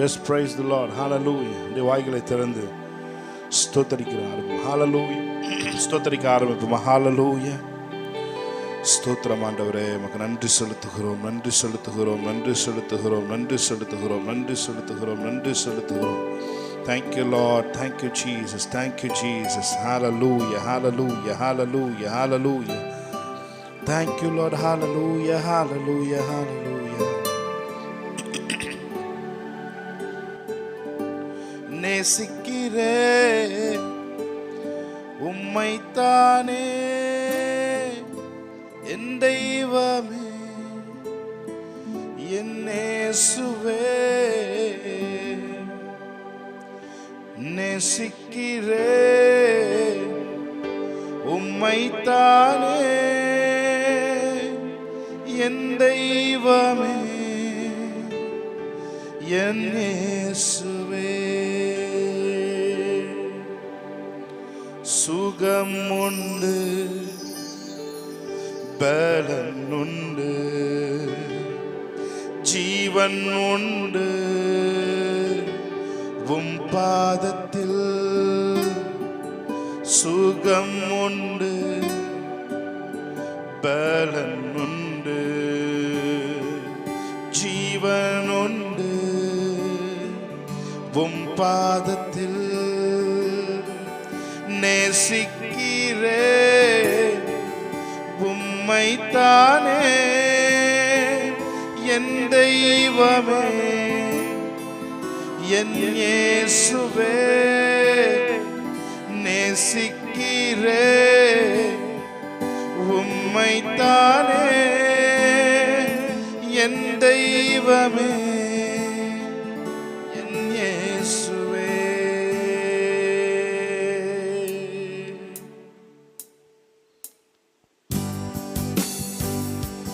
Just praise the Lord. Hallelujah. இந்த வாய்களை திறந்து ஸ்தோத்தரிக்கிற ஆரம்பம். Hallelujah. ஸ்தோத்தரிக்க ஆரம்பிப்போம். Hallelujah. ஸ்தோத்திரம் ஆண்டவரே, உமக்கு நன்றி செலுத்துகிறோம், நன்றி செலுத்துகிறோம், நன்றி செலுத்துகிறோம், நன்றி செலுத்துகிறோம், நன்றி செலுத்துகிறோம், நன்றி செலுத்துகிறோம். Thank you Lord, thank you Jesus, thank you Jesus. Hallelujah, hallelujah, hallelujah, hallelujah. Thank you Lord, hallelujah, hallelujah, hallelujah. நேசிக்கிறே உம்மைத்தானே என் தெய்வமே, என் இயேசுவே. நேசிக்கிறே உம்மைத்தானே என் தெய்வமே, என் இயேசுவே. சுகம் உண்டு, பலன் உண்டு, ஜீவன் உண்டு உம் பாதத்தில். சுகம் உண்டு, பலன் உண்டு, ஜீவன் உண்டு உம் பாதத்தில். நேசிக்கிறே உம்மைத்தானே என் தெய்வமே, என் இயேசுவே. நேசிக்கிறே உம்மைத்தானே என் தெய்வமே, என் இயேசுவே.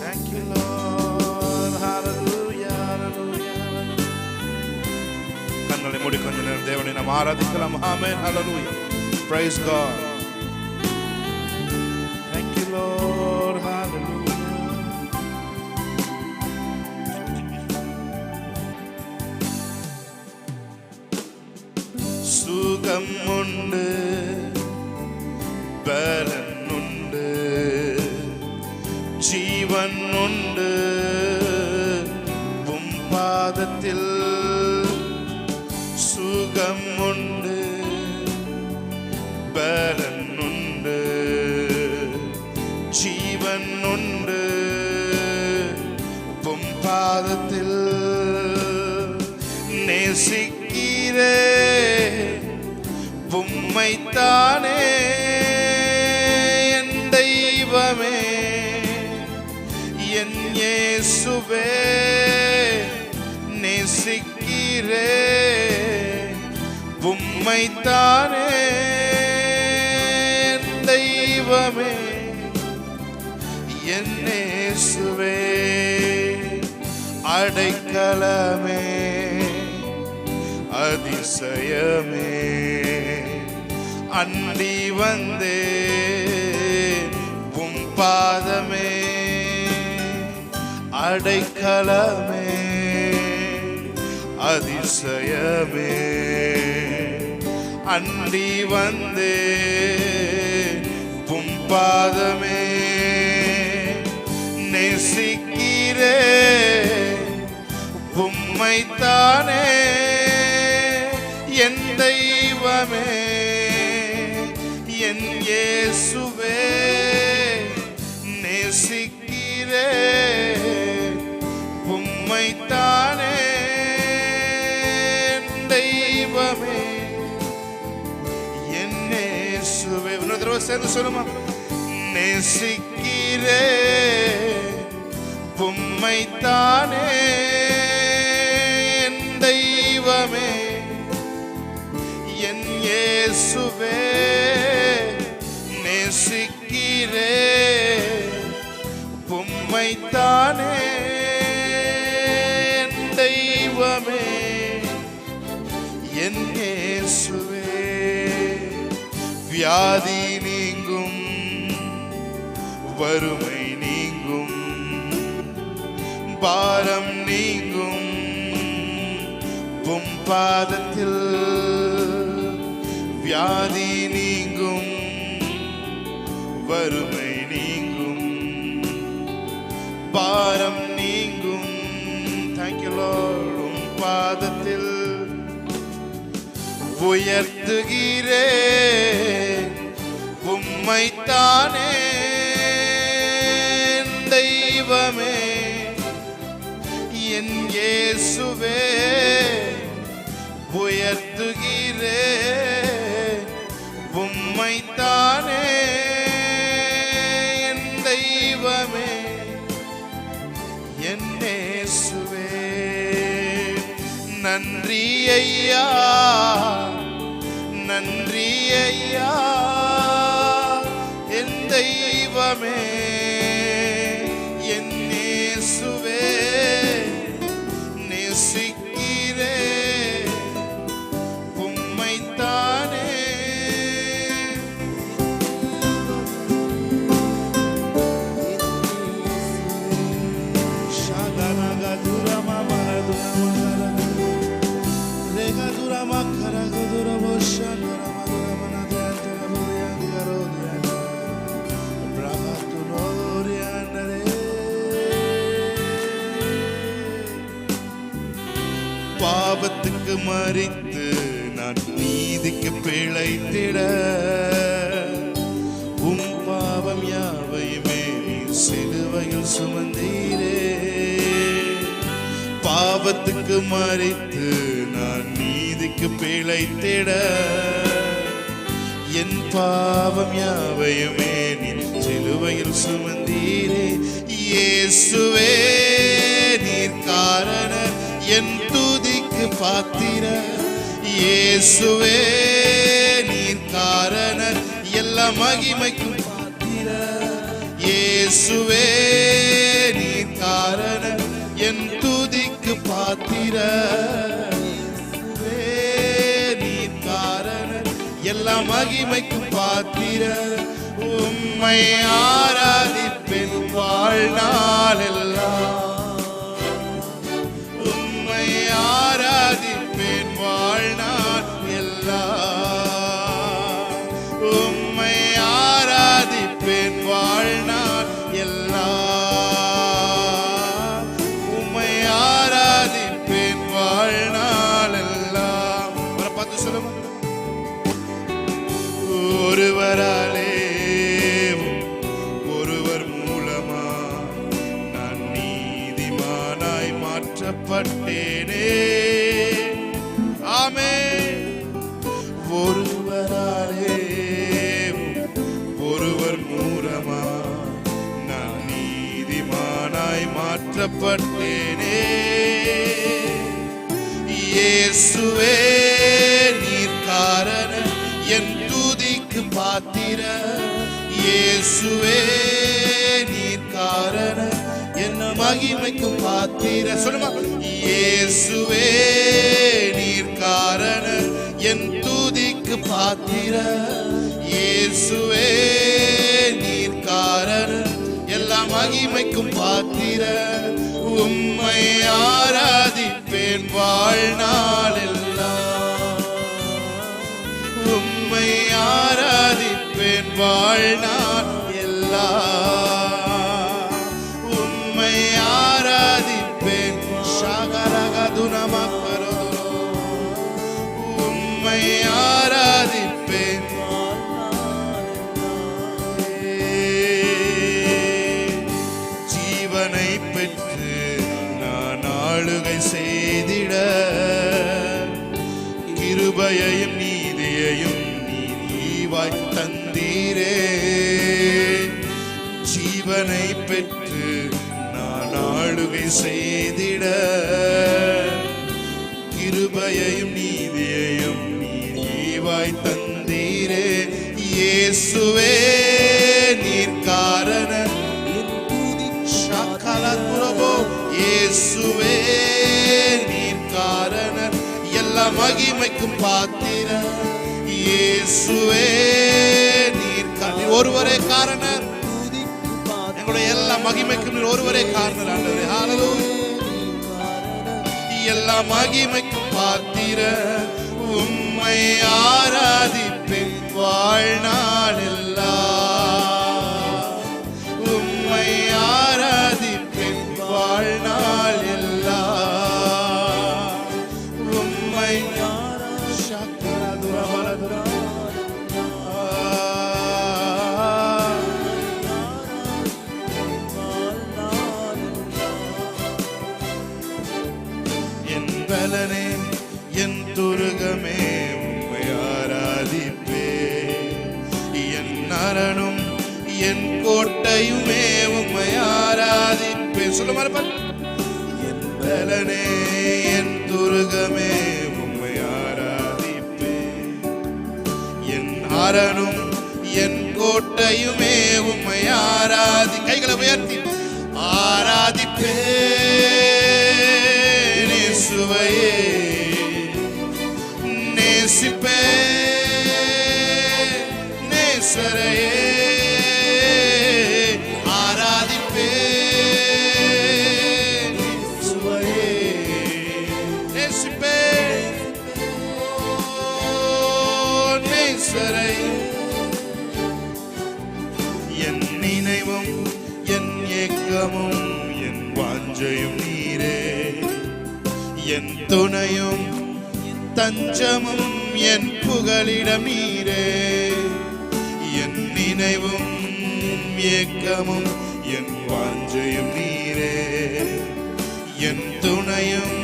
Thank you Lord, hallelujah, hallelujah. கண்களை மூடி கொஞ்ச நேரம் தேவனை நாம் ஆராதிக்கலாம். ஆமென், hallelujah, praise God. Thank you Lord, hallelujah. சுகம் உண்டு, பலன் உண்டு, ஜீவன் உண்டு உம் பாதத்தில். சுகம் உண்டு, பலன் உண்டு, ஜீவன் உண்டு உம் பாதத்தில். நேசிக்கிறே உம்மைத்தானே என் தெய்வமே, என் இயேசுவே. நேசிக்கிறே உம்மைத்தானே என் தெய்வமே, என் இயேசுவே. அடைக்கலமே, அதிசயமே, அண்டி வந்தே உம் பாதமே. அடைக்கலமே, அதிசயமே, அண்டி வந்தே உம் பாதமே. நேசிக்கிறே உம்மைத்தானே என் தெய்வமே, என் இயேசுவே. நேசிக்கிறே உம்மைத்தானே என் தெய்வமே, என் இயேசுவே. இன்னொரு தடவை சேர்ந்து சொல்லுமா? நேசிக்கிறே உம்மைத்தானே என் தெய்வமே, என் இயேசுவே. நேசிக்கிறே உம்மைத்தானே என் தெய்வமே, என் இயேசுவே. வியாதி நீங்கும், வறுமை நீங்கும், பாரம் நீங்கும் உம் பாதத்தில் வியாதி நீங்கும், வறுமை நீங்கும், பாரம் நீங்கும். Thank you Lord. உம் பாதத்தில் உயர்த்துகிறேன் உம்மைத்தானே தெய்வமே, என் இயேசுவே. உயர்த்துகிறேன் உம்மைத்தானே என் தெய்வமே, என் இயேசுவே. நன்றி ஐயா, நன்றி ஐயா, என் தெய்வமே, என் இயேசுவே. நேசிக்கிறேன் உம்மைத்தானே. பாவத்துக்கு மரித்து நான் நீதிக்கு பிழைத்திட, உம் பாவம் யாவையுமே நீ சிலுவையில் சுமந்தீரே. பாவத்துக்கு மரித்து நான் நீதிக்கு பிழைத்திட, என் பாவம் யாவையுமே நீ சிலுவையில் சுமந்தீரே. இயேசுவே நீர் காரணர் என் துதிக்கு பாத்திர. இயேசுவே நீர் காரணர் எல்லா மகிமைக்கும் பாத்திர. இயேசுவே நீர் காரணர் என் துதிக்கு பாத்திர. இயேசுவே நீர் காரணர் எல்லா மகிமைக்கும் பாத்திர. உம்மை ஆராதிப்பேன் வாழ்நாள் எல்லாம், ஆராதிப்பேன் வாழ்நாள் எல்லாம். உம்மை ஆராதிப்பேன் வாழ்நாள் எல்லாம். உம்மை ஆராதிப்பேன் வாழ்நாள் எல்லாம். பார்த்து சொல்லுங்க. ஒருவராலே ஒருவர் மூலமா நான் நீதிமானாய் மாற்றப்பட்டேனே. ஆமென். ஒருவராலே ஒருவர் மூலமா நான் நீதிமானாய் மாற்றப்பட்டேனே. இயேசுவே நீர் காரணர் என் துதிக்கு பாத்திர. இயேசுவே நீர் காரணர் என் மகிமைக்கும் பாத்திர. சொல்லுமா. இயேசுவே நீர் காரணர் என் துதிக்கு பாத்திர. இயேசுவே நீர் காரணர் எல்லா மகிமைக்கும் பாத்திர. உம்மை ஆராதிப்பேன் வாழ்நாள் எல்லாம். உம்மை ஆராதிப்பேன் வாழ்நாள் எல்லாம். உம்மை ஆராதிப்பேன். உம்மை ஆராதிப்பேன். ஜீவனை பெற்று நான் ஆளுகை செய்திட, கிருபையையும் நீதியையும் நீர் ஈவாய் தந்தீரே. ஜீவனை பெற்று நான் ஆளுகை செய்திட, கிருபையையும் நீதியையும் நீர் ஈவாய் தந்தீரே. இயேசுவே நீர் காரணர். இயேசுவே நீர் காரணர் எல்லா மகிமைக்கும் பாத்திர. இயேசுவே நீர் ஒருவரே காரணர். எங்களுடைய எல்லா மகிமைக்கும் ஒருவரே காரணர். ஆண்டவரே ஹல்லேலூயா. எல்லா மகிமைக்கும் பாத்திர உம்மை ஆராதிப்பேன் வாழ்நாளெல்லாம். உம்மை ஆராதிப்பேன் வாழ்நாளெல்லாம். உம்மை என் பலனே என் துருகமே உம்மை ஆராதிப்பே. என் அரணும் என் கோட்டையுமே உம்மை ஆராதிப்பே. சொல்ல மாதிரி என் பலனே என் துருகமே உம்மை ஆராதிப்பே. என் அரணும் என் கோட்டையுமே உம்மை ஆராதி. கைகளை உயர்த்தி ஆராதிப்பே சுவையே நேசிப்பே நேசரையே ஆராதிப்பே சுவையே நேசிப்பே நேசரையே. என் நினைவும் என் ஏக்கமும் என் வாஞ்சையும் நீரே. என் துணையும் தஞ்சமும் என் புகலிடம் நீரே. என் நினைவும் ஏக்கமும் என் வாஞ்சையும் நீரே. என் துணையும்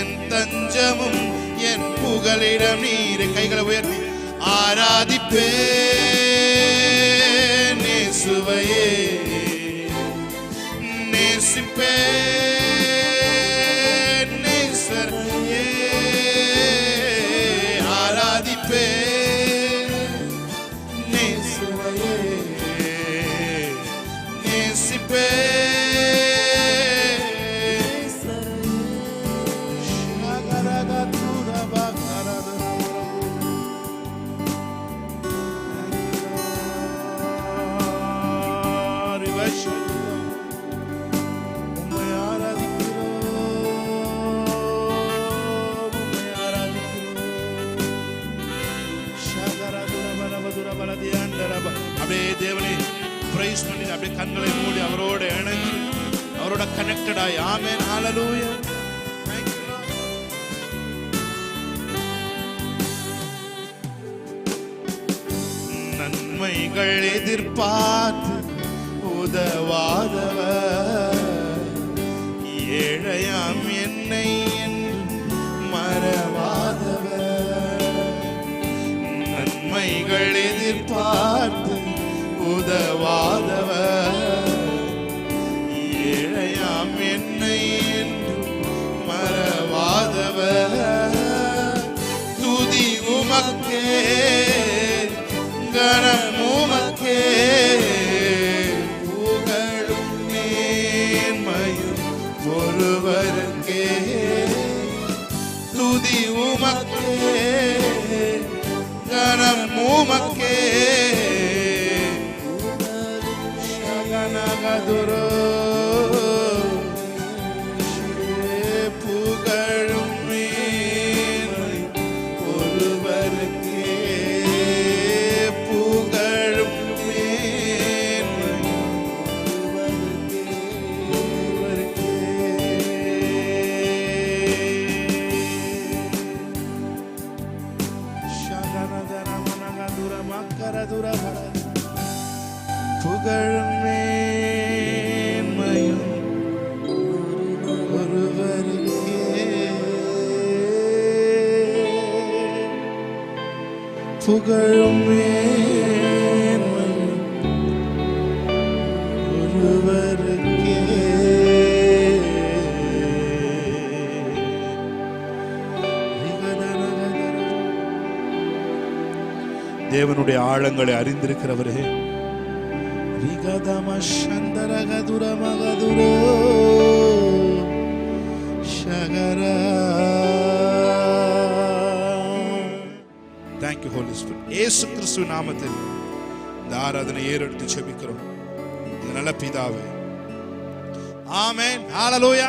என் தஞ்சமும் என் புகலிடம் நீரே. கைகளை உயர்த்தி ஆராதிப்பே நேசுவையே நேசிப்பே ஆராதிப்பே நேசுவையே நேசிப்பே. அப்படியே தேவனை பிரைஸ் பண்ணி அப்படியே கண்களை மூடி அவரோட இணைஞ்சு அவரோட கனெக்டட் ஆகி ஆமென் ஹல்லேலூயா. நன்மைகள் எதிர்பார்த்து உதவாதவர் ஏழையாம் என்னை மறவாதவர். நன்மைகள் எதிர்பார்த்து உதவாதவர் ஏழையாம் என்னை மறவாதவர். துதி உமக்கே கனம் உமக்கே புகழும் மேன்மையும் ஒருவருக்கே. துதி உமக்கே கனம் உமக்கே ஷகனகதுரோ புகழும் மேன்மை ஒருவருக்கே. புகழும் மேன்மை ஒருவருக்கே. புகழும் மேன்மையும் ஒருவருக்கே. புகழும் மேன்மையும் ஒருவருக்கே. தேவனுடைய ஆழங்களை அறிந்திருக்கிறவரே Thank you, Holy Spirit. இயேசு கிறிஸ்து நாமத்தில் இந்த ஆராதனை ஏறெடுத்து ஜெபிக்கிறோம் நல்ல பிதாவே. ஆமென். ஹல்லேலூயா.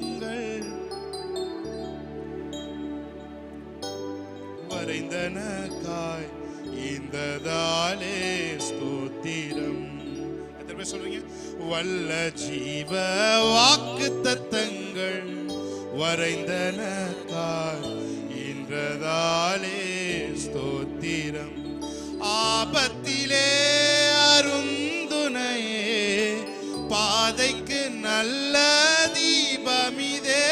வரைந்தனக்காய் இந்ததாலே ஸ்தோத்திரம். எத்தனை பேர் சொல்றீங்க? வல்ல ஜீவ வாக்கு தத்தங்கள் வரைந்தனக்காய் இன்றதாலே ஸ்தோத்திரம். ஆபத்திலே அருந்துணையே, பாதைக்கு நல்ல தீபமிதே.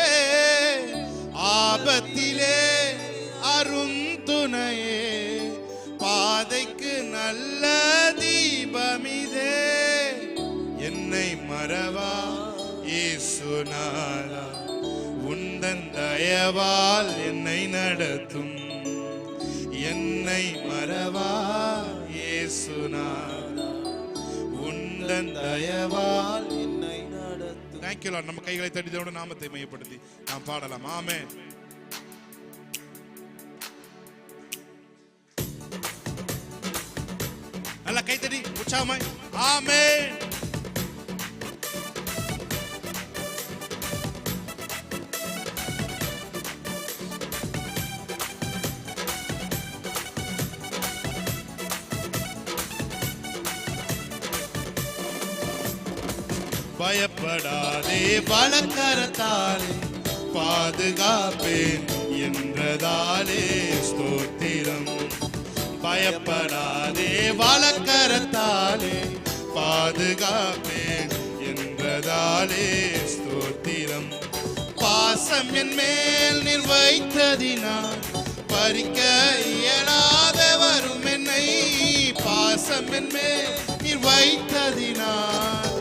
ஆபத்திலே அருந்துணையே, பாதைக்கு நல்ல தீபமிதே. என்னை மறவா இயேசுநாதா, உந்தன் தயவால் என்னை நடத்தும். என்னை மறவா இயேசுநாதா, உந்தன் தயவால் என்னை நடத்தும். Thank you Lord. நம்ம கைகளை தட்டி தேவனுடைய நாமத்தை மையப்படுத்தி நாம் பாடலாம். ஆமென். நல்ல கைத்தடி உற்சாகமாய் ஆமென். பயப்படாதே, பலக்கரத்தாலே பாதுகாப்பேன் என்றதாலே ஸ்தோத்திரம். பயப்படாதே, பலக்கரத்தாலே பாதுகாப்பேன் என்றதாலே ஸ்தோத்திரம். பாசம் என் மேல் நீர் வைத்ததினால் பறிக்க இயலாத வரும் என்னை. பாசம் என் மேல் நீர் வைத்ததினால்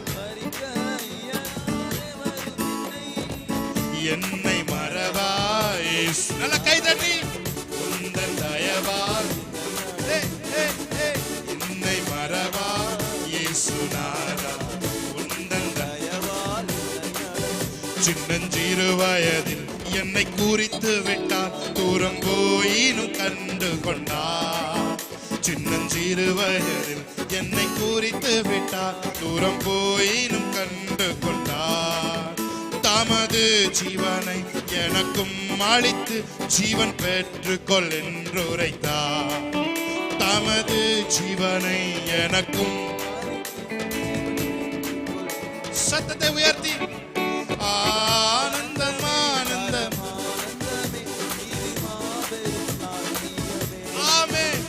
என்னை மறவாய். நல்ல கைதட்டி உந்தன் தயவால் என்னை மறவா இயேசுநாதா, உந்தன் தயவால். சின்னஞ்சிறு வயதில் என்னை குறித்து விட்டார், தூரம் போயினும் கண்டு கொண்டார். சின்னஞ்சிறு வயதில் என்னை குறித்து விட்டார், தூரம் போயினும் கண்டு கொண்டார். தமது ஜீவனை எனக்கும் அளித்து ஜீவன் பெற்றுக்கொள் என்று உரைத்தார். தமது ஜீவனை எனக்கும். சத்தத்தை உயர்த்தி ஆனந்தம் ஆனந்தம். ஆமென்.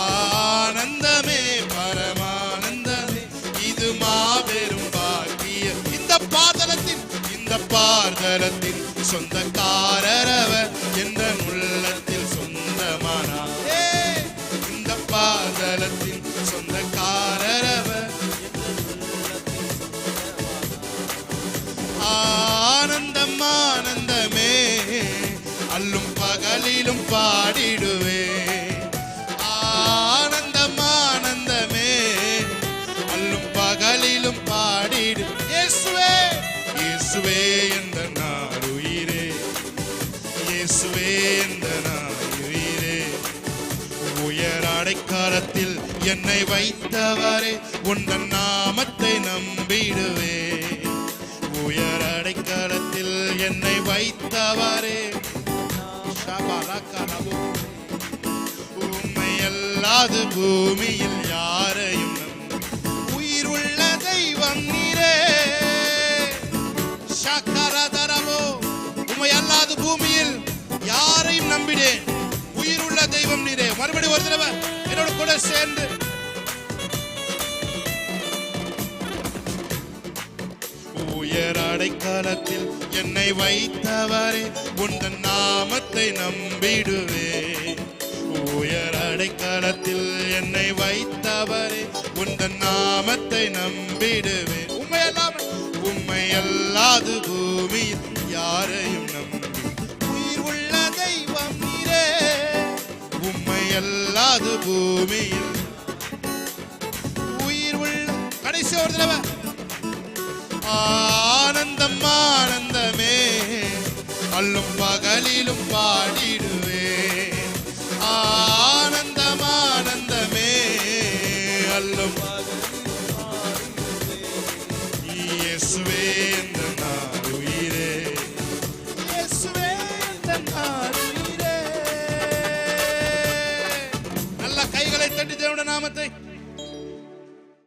ஆனந்தமே பரமானந்தமே, இது மாபெரும் பாக்கியம். இந்த பாதலத்தின் பார்தலத்தின் சொந்தக்காரரவர் என்ற உள்ளத்தில் சொந்தமானார். இந்த பார்தலத்தின் சொந்தக்காரரவர். ஆனந்தம் ஆனந்தமே, அல்லும் பகலிலும் பாடிடுவே. ஆனந்தம் ஆனந்தமே, அல்லும் பகலிலும் பாடிடு. இயேசுவே இயேசுவே என்ற நான் உயிரே, இயேசுவே என்ற நான் உயிரே. உயர் அடைக்கலத்தில் என்னை வைத்தவரே, உந்தன் நாமத்தை நம்பிடுவே. உயர் அடைக்கலத்தில் என்னை வைத்தவரே, உம்மை அல்லாது பூமியில் யாரையும் உயிர் உள்ள தெய்வம் நீரே. உம்மை அல்லாது பூமியில் யாரையும் நம்பினேன், உயிர் உள்ள தெய்வம் நீரே. மறுபடி ஒரு தடவை என்னோட கூட சேர்ந்து உயர் அடைக்கலத்தில் என்னை வைத்தவரே, உந்தன் நாமத்தை நம்பிடுவே. உயர் அடைக்கலத்தில் என்னை வைத்தவரே, உந்தன் நாமத்தை நம்பிடுவே. உம்மை அல்லாது பூமியில் யாரையும் நம்பி உயிர் உள்ள தெய்வம் நீரே. உம்மை அல்லாது பூமியில் உயிர் உள்ள. கடைசி ஒரு தடவை ஆனந்தம் ஆனந்தமே, அல்லும் பகலிலும் பாடிடுவே. ஆனந்தம் ஆனந்தமே, அல்லும் இயேசுவே என்ற நான் உயிரே. இயேசுவே என்ற நான் உயிரே. கைகளை தட்டி தேவனுடைய நாமத்தை